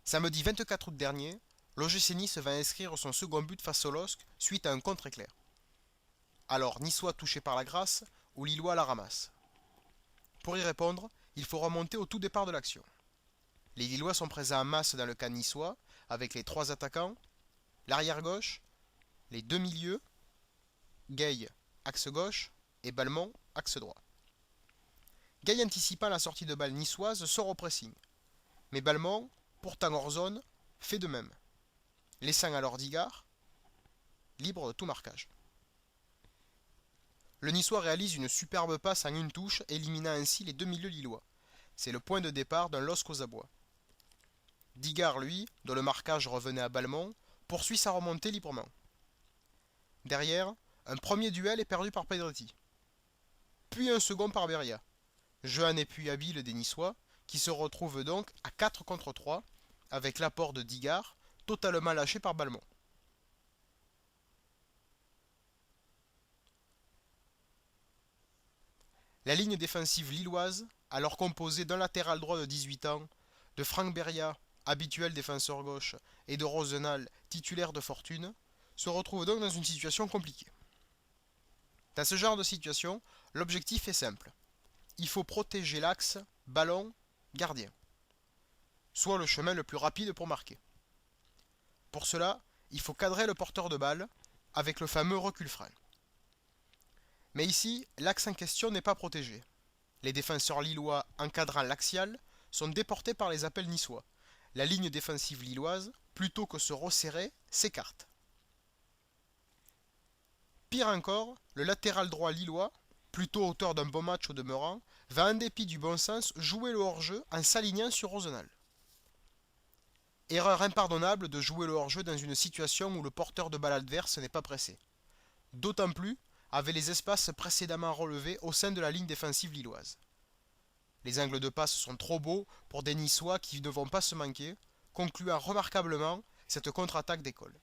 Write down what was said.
Samedi 24 août dernier, l'OGC Nice va inscrire son second but face au LOSC suite à un contre-éclair. Alors, Niçois touché par la grâce ou Lillois la ramasse? Pour y répondre, il faut remonter au tout départ de l'action. Les Lillois sont présents en masse dans le camp niçois, avec les trois attaquants, l'arrière gauche, les deux milieux, Gay, axe gauche, et Balmont, axe droit. Gay anticipant la sortie de balle niçoise sort au pressing, mais Balmont, pourtant hors zone, fait de même, laissant alors Digard libre de tout marquage. Le Niçois réalise une superbe passe en une touche, éliminant ainsi les deux milieux lillois. C'est le point de départ d'un LOSC aux abois. Digard, lui, dont le marquage revenait à Balmont, poursuit sa remontée librement. Derrière, un premier duel est perdu par Pedretti, puis un second par Beria. Jeu en appui habile des Niçois, qui se retrouvent donc à 4 contre 3, avec l'apport de Digard, totalement lâché par Balmont. La ligne défensive lilloise, alors composée d'un latéral droit de 18 ans, de Franck Beria, habituel défenseur gauche, et de Rosenal, titulaire de fortune, se retrouve donc dans une situation compliquée. Dans ce genre de situation, l'objectif est simple. Il faut protéger l'axe ballon-gardien, soit le chemin le plus rapide pour marquer. Pour cela, il faut cadrer le porteur de balle avec le fameux recul-frein. Mais ici, l'axe en question n'est pas protégé. Les défenseurs lillois encadrant l'axial sont déportés par les appels niçois. La ligne défensive lilloise, plutôt que se resserrer, s'écarte. Pire encore, le latéral droit lillois, plutôt auteur d'un bon match au demeurant, va en dépit du bon sens jouer le hors-jeu en s'alignant sur Rosenal. Erreur impardonnable de jouer le hors-jeu dans une situation où le porteur de balle adverse n'est pas pressé. D'autant plus avec les espaces précédemment relevés au sein de la ligne défensive lilloise. Les angles de passe sont trop beaux pour des Niçois qui ne vont pas se manquer, concluant remarquablement cette contre-attaque d'école.